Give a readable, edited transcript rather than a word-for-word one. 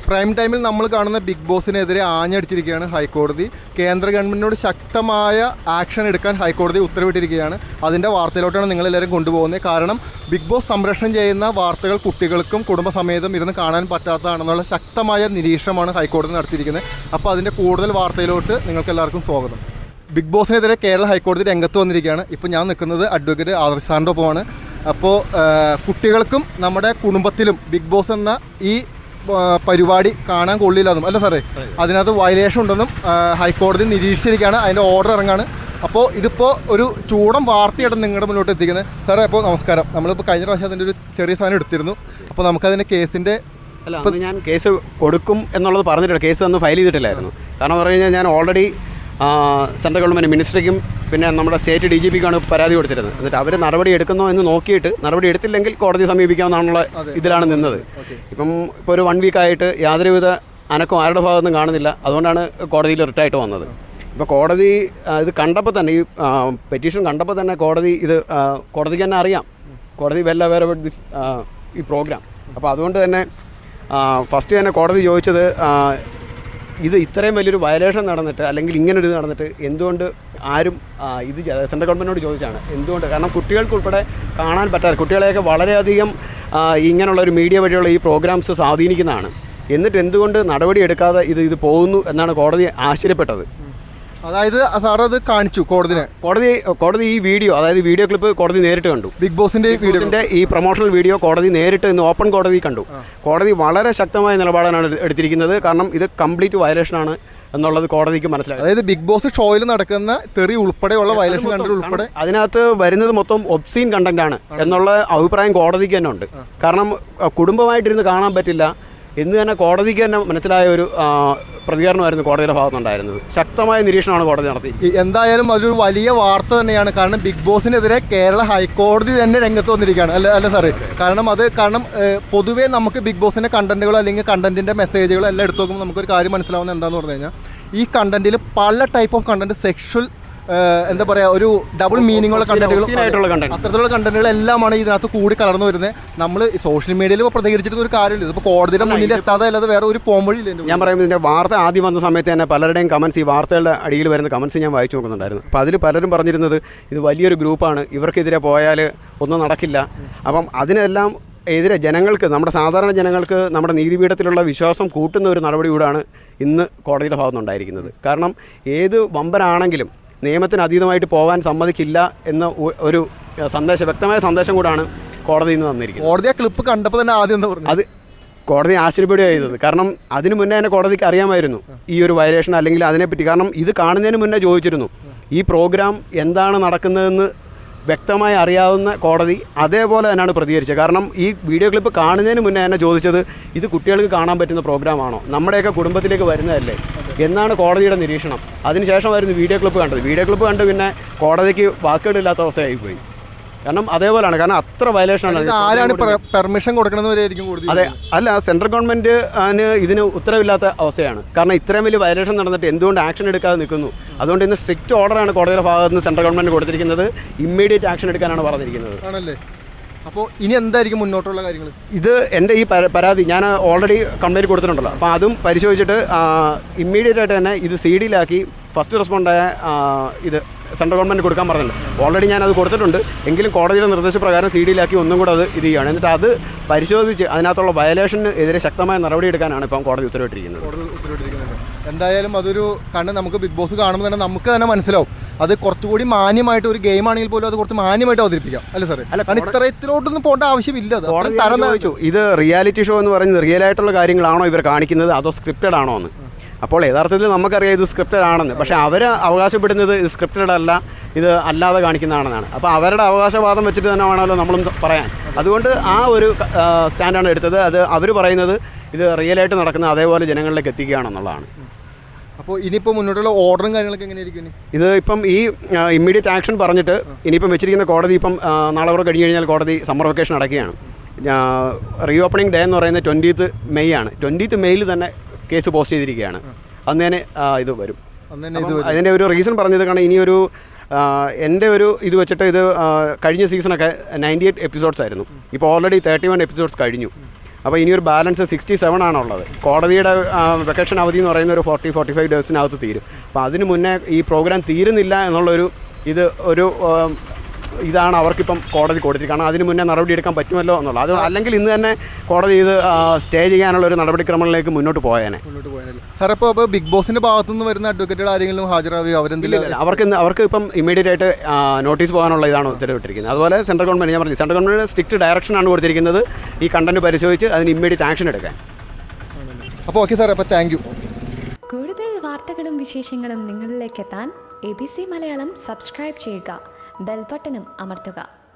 Prime ടൈമിൽ നമ്മൾ കാണുന്ന ബിഗ് ബോസിനെതിരെ ആഞ്ഞടിച്ചിരിക്കുകയാണ് ഹൈക്കോടതി. കേന്ദ്ര ഗവൺമെൻറ്റിനോട് ശക്തമായ ആക്ഷൻ എടുക്കാൻ ഹൈക്കോടതി ഉത്തരവിട്ടിരിക്കുകയാണ്. അതിൻ്റെ വാർത്തയിലോട്ടാണ് നിങ്ങളെല്ലാവരും കൊണ്ടുപോകുന്നത്. കാരണം ബിഗ് ബോസ് സംപ്രേഷണം ചെയ്യുന്ന വാർത്തകൾ കുട്ടികൾക്കും കുടുംബസമേതം ഇരുന്ന് കാണാൻ പറ്റാത്തതാണെന്നുള്ള ശക്തമായ നിരീക്ഷണമാണ് ഹൈക്കോടതി നടത്തിയിരിക്കുന്നത്. അപ്പോൾ അതിൻ്റെ കൂടുതൽ വാർത്തയിലോട്ട് നിങ്ങൾക്ക് എല്ലാവർക്കും സ്വാഗതം. ബിഗ് ബോസിനെതിരെ കേരള ഹൈക്കോടതി രംഗത്ത് വന്നിരിക്കുകയാണ്. ഇപ്പോൾ ഞാൻ നിൽക്കുന്നത് അഡ്വക്കേറ്റ് ആദർശ് സാറിൻ്റെ ഒപ്പമാണ്. അപ്പോൾ കുട്ടികൾക്കും നമ്മുടെ കുടുംബത്തിലും ബിഗ് ബോസ് എന്ന ഈ പരിപാടി കാണാൻ കൊള്ളില്ലെന്നും അല്ല സാറേ, അതിനകത്ത് വയലേഷൻ ഉണ്ടെന്നും ഹൈക്കോടതി നിരീക്ഷിച്ചിരിക്കുകയാണ്. അതിൻ്റെ ഓർഡർ ഇറങ്ങാണ്. അപ്പോൾ ഇതിപ്പോൾ ഒരു ചൂടൻ വാർത്തയായിട്ട് നിങ്ങളുടെ മുന്നോട്ട് എത്തിക്കുന്നത്. സാറേ അപ്പോൾ നമസ്കാരം. നമ്മളിപ്പോൾ കഴിഞ്ഞ പ്രാവശ്യം അതിൻ്റെ ഒരു ചെറിയ സാധനം എടുത്തിരുന്നു. അപ്പോൾ നമുക്കതിൻ്റെ കേസിൻ്റെ ഞാൻ കേസ് കൊടുക്കും എന്നുള്ളത് പറഞ്ഞിട്ടില്ല. കേസ് അന്ന് ഫയൽ ചെയ്തിട്ടില്ലായിരുന്നു. കാരണം എന്ന് പറഞ്ഞു കഴിഞ്ഞാൽ ഞാൻ ഓൾറെഡി സെൻട്രൽ ഗവൺമെൻറ് മിനിസ്ട്രിക്കും പിന്നെ നമ്മുടെ സ്റ്റേറ്റ് DGPക്കാണ് പരാതി കൊടുത്തിരുന്നത്. എന്നിട്ട് അവർ നടപടി എടുക്കുന്നോ എന്ന് നോക്കിയിട്ട് നടപടി എടുത്തില്ലെങ്കിൽ കോടതി സമീപിക്കാമെന്നുള്ള ഇതിലാണ് നിന്നത്. ഇപ്പോൾ ഒരു 1 വീക്കായിട്ട് യാതൊരുവിധ അനക്കം ആരുടെ ഭാഗത്തുനിന്നും കാണുന്നില്ല. അതുകൊണ്ടാണ് കോടതിയിൽ റിട്ടായിട്ട് വന്നത്. ഇപ്പോൾ കോടതി ഇത് കണ്ടപ്പോൾ തന്നെ ഈ പെറ്റീഷൻ കണ്ടപ്പോൾ തന്നെ കോടതിക്ക് തന്നെ അറിയാം. കോടതി വെൽ അവെയർ അബൌട്ട് ദിസ് ഈ പ്രോഗ്രാം. അപ്പോൾ അതുകൊണ്ട് തന്നെ ഫസ്റ്റ് തന്നെ കോടതി ചോദിച്ചത് ഇത് ഇത്രയും വലിയൊരു വയലേഷൻ നടന്നിട്ട് അല്ലെങ്കിൽ ഇങ്ങനൊരു നടന്നിട്ട് എന്തുകൊണ്ട് ആരും ഇത് സെൻട്രൽ ഗവൺമെൻറ്റിനോട് ചോദിച്ചാണ് എന്തുകൊണ്ട്. കാരണം കുട്ടികൾക്കുൾപ്പെടെ കാണാൻ പറ്റാതെ കുട്ടികളെയൊക്കെ വളരെയധികം ഇങ്ങനെയുള്ളൊരു മീഡിയ വഴിയുള്ള ഈ പ്രോഗ്രാംസ് സ്വാധീനിക്കുന്നതാണ്. എന്നിട്ട് എന്തുകൊണ്ട് നടപടി എടുക്കാതെ ഇത് പോകുന്നു എന്നാണ് കോടതി ആശ്ചര്യപ്പെട്ടത്. അതായത് സാർ അത് കാണിച്ചു കോടതി ഈ വീഡിയോ, അതായത് വീഡിയോ ക്ലിപ്പ് കോടതി നേരിട്ട് കണ്ടു. ബിഗ് ബോസിൻ്റെ ഈ പ്രൊമോഷണൽ വീഡിയോ കോടതി നേരിട്ട് ഇന്ന് ഓപ്പൺ കോടതി കണ്ടു. കോടതി വളരെ ശക്തമായ നിലപാടാണ് എടുത്തിരിക്കുന്നത്. കാരണം ഇത് കംപ്ലീറ്റ് വയലേഷനാണ് എന്നുള്ളത് കോടതിക്ക് മനസ്സിലായി. അതായത് ബിഗ് ബോസ് ഷോയിൽ നടക്കുന്ന തെറി ഉൾപ്പെടെയുള്ള വയലേഷൻ കണ്ടന്റ് ഉൾപ്പെടെ അതിനകത്ത് വരുന്നത് മൊത്തം ഒബ്സീൻ കണ്ടന്റ് ആണ് എന്നുള്ള അഭിപ്രായം കോടതിക്ക് തന്നെ ഉണ്ട്. കാരണം കുടുംബമായിട്ടിരുന്ന് കാണാൻ പറ്റില്ല എന്ന് തന്നെ കോടതിക്ക് തന്നെ മനസ്സിലായ ഒരു പ്രതികരണമായിരുന്നു കോടതിയുടെ ഭാഗത്തുണ്ടായിരുന്നത്. ശക്തമായ നിരീക്ഷണമാണ് കോടതി നടത്തി. എന്തായാലും അതൊരു വലിയ വാർത്ത തന്നെയാണ്. കാരണം ബിഗ് ബോസിനെതിരെ കേരള ഹൈക്കോടതി തന്നെ രംഗത്ത് വന്നിരിക്കുകയാണ്. അല്ല സാറേ, കാരണം പൊതുവേ നമുക്ക് ബിഗ് ബോസിൻ്റെ കണ്ടന്റുകളോ അല്ലെങ്കിൽ കണ്ടന്റിൻ്റെ മെസ്സേജുകളോ എല്ലാം എടുത്തു നോക്കുമ്പോൾ നമുക്കൊരു കാര്യം മനസ്സിലാവുന്നത് എന്താണെന്ന് പറഞ്ഞു കഴിഞ്ഞാൽ ഈ കണ്ടന്റിൽ പല ടൈപ്പ് ഓഫ് കണ്ടന്റ്, സെക്ഷൽ എന്താ പറയുക, ഒരു ഡബിൾ മീനിങ് ഉള്ള കണ്ടന്റുകൾ, അത്തരത്തിലുള്ള കണ്ടന്റുകളെല്ലാമാണ് ഇതിനകത്ത് കൂടി കലർന്നു വരുന്നത്. നമ്മൾ സോഷ്യൽ മീഡിയയിൽ പ്രതികരിച്ചിട്ട് ഒരു കാര്യമില്ല. ഇതിപ്പോൾ കോടതിയുടെ മുന്നിൽ എത്താതെ അല്ലാതെ വേറെ ഒരു പോംവഴിയില്ല. ഞാൻ പറയുമ്പോൾ ഇതിൻ്റെ വാർത്ത ആദ്യം വന്ന സമയത്ത് തന്നെ പലരുടെയും കമൻസ്, ഈ വാർത്തകളുടെ അടിയിൽ വരുന്ന കമൻസ് ഞാൻ വായിച്ചു നോക്കുന്നുണ്ടായിരുന്നു. അപ്പോൾ അതിൽ പലരും പറഞ്ഞിരുന്നത് ഇത് വലിയൊരു ഗ്രൂപ്പാണ്, ഇവർക്കെതിരെ പോയാൽ ഒന്നും നടക്കില്ല. അപ്പം അതിനെല്ലാം എതിരെ ജനങ്ങൾക്ക്, നമ്മുടെ സാധാരണ ജനങ്ങൾക്ക് നമ്മുടെ നീതിപീഠത്തിലുള്ള വിശ്വാസം കൂട്ടുന്ന ഒരു നടപടി കൂടാണ് ഇന്ന് കോടതിയുടെ ഭാഗത്തുനിന്നുണ്ടായിരിക്കുന്നത്. കാരണം ഏത് വമ്പനാണെങ്കിലും നിയമത്തിന് അതീതമായിട്ട് പോകാൻ സമ്മതിക്കില്ല എന്ന ഒരു വ്യക്തമായ സന്ദേശം കൂടാണ് കോടതി ഇന്ന് തന്നിരിക്കുന്നത്. കോടതി ആ ക്ലിപ്പ് കണ്ടപ്പോൾ തന്നെ ആദ്യം എന്താ പറഞ്ഞു, അത് കോടതി ആശ്ചര്യപ്പെടുകയാണ് ചെയ്തത്. കാരണം അതിന് മുന്നേ തന്നെ കോടതിക്ക് അറിയാമായിരുന്നു ഈ ഒരു വയലേഷൻ അല്ലെങ്കിൽ അതിനെപ്പറ്റി. കാരണം ഇത് കാണുന്നതിന് മുന്നേ ചോദിച്ചിരുന്നു ഈ പ്രോഗ്രാം എന്താണ് നടക്കുന്നതെന്ന് വ്യക്തമായി അറിയാവുന്ന കോടതി അതേപോലെ തന്നെയാണ് പ്രതികരിച്ചത്. കാരണം ഈ വീഡിയോ ക്ലിപ്പ് കാണുന്നതിന് മുന്നേ തന്നെ ചോദിച്ചത് ഇത് കുട്ടികൾക്ക് കാണാൻ പറ്റുന്ന പ്രോഗ്രാമാണോ, നമ്മുടെയൊക്കെ കുടുംബത്തിലേക്ക് വരുന്നതല്ലേ എന്നാണ് കോടതിയുടെ നിരീക്ഷണം. അതിനുശേഷമായിരുന്നു വീഡിയോ ക്ലിപ്പ് കണ്ടത്. വീഡിയോ ക്ലിപ്പ് കണ്ട് പിന്നെ കോടതിക്ക് വാക്കുകളില്ലാത്ത അവസ്ഥയായിപ്പോയി. കാരണം അതേപോലെയാണ്. കാരണം അത്ര വയലേഷനാണ്. ആരാണ് പെർമിഷൻ കൊടുക്കണമെന്നവരായിരിക്കും കോടതി. അതെ, അല്ല, സെൻട്രൽ ഗവൺമെൻറ് ഇതിന് ഉത്തരവില്ലാത്ത അവസ്ഥയാണ്. കാരണം ഇത്രയും വലിയ വയലേഷൻ നടന്നിട്ട് എന്തുകൊണ്ട് ആക്ഷൻ എടുക്കാതെ നിൽക്കുന്നു. അതുകൊണ്ട് ഇന്ന് സ്ട്രിക്റ്റ് ഓർഡറാണ് കോടതിയുടെ ഭാഗത്ത് നിന്ന് സെൻട്രൽ ഗവൺമെൻറ് കൊടുത്തിരിക്കുന്നത്. ഇമ്മീഡിയറ്റ് ആക്ഷൻ എടുക്കാനാണ് പറഞ്ഞിരിക്കുന്നത്. ആണല്ലേ? അപ്പോൾ ഇനി എന്തായിരിക്കും മുന്നോട്ടുള്ള കാര്യങ്ങൾ? ഇത് എൻ്റെ ഈ പരാതി ഞാൻ ഓൾറെഡി കംപ്ലയിൻറ്റ് കൊടുത്തിട്ടുണ്ടല്ലോ. അപ്പോൾ അതും പരിശോധിച്ചിട്ട് ഇമ്മീഡിയറ്റ് ആയിട്ട് തന്നെ ഇത് CD-ലാക്കി ഫസ്റ്റ് റെസ്പോണ്ടായ ഇത് സെൻട്രൽ ഗവൺമെൻറ് കൊടുക്കാൻ പറഞ്ഞിട്ടുണ്ട്. ഓൾറെഡി ഞാനത് കൊടുത്തിട്ടുണ്ട്. എങ്കിലും കോടതിയുടെ നിർദ്ദേശപ്രകാരം CD-ലാക്കി ഒന്നും കൂടെ അത് ഇത് ചെയ്യുകയാണ്. എന്നിട്ട് അത് പരിശോധിച്ച് അതിനകത്തുള്ള വയലേഷന് എതിരെ ശക്തമായ നടപടി എടുക്കാനാണ് ഇപ്പം കോടതി ഉത്തരവിട്ടിരിക്കുന്നത്. എന്തായാലും അതൊരു കാരണം നമുക്ക് ബിഗ് ബോസ് കാണുമ്പോൾ തന്നെ നമുക്ക് തന്നെ മനസ്സിലാവും അത് കുറച്ചുകൂടി മാന്യമായിട്ട്, ഒരു ഗെയിം ആണെങ്കിൽ പോലും അത് കുറച്ച് മാന്യമായിട്ട് അവതരിപ്പിക്കാം. അല്ലേ സാറേ? അല്ല, കാരണം ഇത്രയത്തിലോട്ടൊന്നും പോകേണ്ട ആവശ്യമില്ല. ചോദിച്ചു ഇത് റിയാലിറ്റി ഷോ എന്ന് പറയുന്നത് റിയൽ ആയിട്ടുള്ള കാര്യങ്ങളാണോ ഇവർ കാണിക്കുന്നത് അതോ സ്ക്രിപ്റ്റഡ് ആണോ എന്ന്. അപ്പോൾ യഥാർത്ഥത്തിൽ നമുക്കറിയാം ഇത് സ്ക്രിപ്റ്റഡ് ആണെന്ന്. പക്ഷേ അവർ അവകാശപ്പെടുന്നത് ഇത് സ്ക്രിപ്റ്റഡ് അല്ല, ഇത് അല്ലാതെ കാണിക്കുന്നതാണെന്നാണ്. അപ്പോൾ അവരുടെ അവകാശവാദം വെച്ചിട്ട് തന്നെ വേണമല്ലോ നമ്മളും പറയാൻ. അതുകൊണ്ട് ആ ഒരു സ്റ്റാൻഡാണ് എടുത്തത്. അത് അവർ പറയുന്നത് ഇത് റിയലായിട്ട് നടക്കുന്നത് അതേപോലെ ജനങ്ങളിലേക്ക് എത്തിക്കുകയാണെന്നുള്ളതാണ്. അപ്പോൾ ഇനിയിപ്പോൾ മുന്നോട്ടുള്ള ഓർഡറും കാര്യങ്ങളൊക്കെ എങ്ങനെയായിരിക്കും? ഇത് ഇപ്പം ഈ ഇമ്മീഡിയറ്റ് ആക്ഷൻ പറഞ്ഞിട്ട് ഇനിയിപ്പം വെച്ചിരിക്കുന്ന കോടതി ഇപ്പം നാളെ കൂടെ കഴിഞ്ഞ് കഴിഞ്ഞാൽ കോടതി സമ്മർ വെക്കേഷൻ അടയ്ക്കുകയാണ്. റീ ഓപ്പണിംഗ് ഡേ എന്ന് പറയുന്നത് 20th May ആണ്. 20th May തന്നെ കേസ് പോസ്റ്റ് ചെയ്തിരിക്കുകയാണ്. അന്ന് തന്നെ ഇത് വരും. അതിൻ്റെ ഒരു റീസൺ പറഞ്ഞത് കാരണം ഇനിയൊരു എൻ്റെ ഒരു ഇത് വെച്ചിട്ട് ഇത് കഴിഞ്ഞ സീസണൊക്കെ 98 എപ്പിസോഡ്സ് ആയിരുന്നു. ഇപ്പോൾ ഓൾറെഡി 31 എപ്പിസോഡ്സ് കഴിഞ്ഞു. അപ്പോൾ ഇനിയൊരു ബാലൻസ് 67 ആണുള്ളത്. കോടതിയുടെ വെക്കേഷൻ അവധി എന്ന് പറയുന്ന ഒരു 40-45 ഡേയ്സിനകത്ത് തീരും. അപ്പോൾ അതിന് മുന്നേ ഈ പ്രോഗ്രാം തീരുന്നില്ല എന്നുള്ളൊരു ഇതാണ് അവർക്കിപ്പം കോടതി കൊടുത്തിരിക്കുന്നത്. കാരണം അതിന് മുന്നേ നടപടി എടുക്കാൻ പറ്റുമല്ലോ എന്നുള്ളത്. അത് അല്ലെങ്കിൽ ഇന്ന് തന്നെ കോടതി ഇത് സ്റ്റേ ചെയ്യാനുള്ള ഒരു നടപടിക്രമങ്ങളിലേക്ക് മുന്നോട്ട് പോയേനെ. സാർ ഇപ്പോൾ ബിഗ് ബോസിൻ്റെ ഭാഗത്തുനിന്ന് വരുന്ന അഡ്വക്കേറ്റുകൾ ആരെങ്കിലും ഹാജരാവുകയോ അവരെന്തെങ്കിലും? അവർക്ക് ഇപ്പം ഇമ്മീഡിയറ്റ് ആയിട്ട് നോട്ടീസ് പോകാനുള്ള ഇതാണ് ഉത്തരവിട്ടിരിക്കുന്നത്. അതുപോലെ സെൻട്രൽ ഗവൺമെൻറ്, ഞാൻ പറഞ്ഞു, സെൻട്രൽ ഗവൺമെൻറ് സ്ട്രിക്റ്റ് ഡയറക്ഷനാണ് കൊടുത്തിരിക്കുന്നത് ഈ കണ്ടന്റ് പരിശോധിച്ച് അതിന് ഇമ്മീഡിയറ്റ് ആക്ഷൻ എടുക്കാൻ. അപ്പോൾ ഓക്കെ സാർ, അപ്പോൾ താങ്ക് യു. കൂടുതൽ വാർത്തകളും വിശേഷങ്ങളും നിങ്ങളിലേക്ക് എത്താൻ ABC മലയാളം സബ്സ്ക്രൈബ് ചെയ്യുക, ബെൽ ബട്ടണും അമർത്തുക.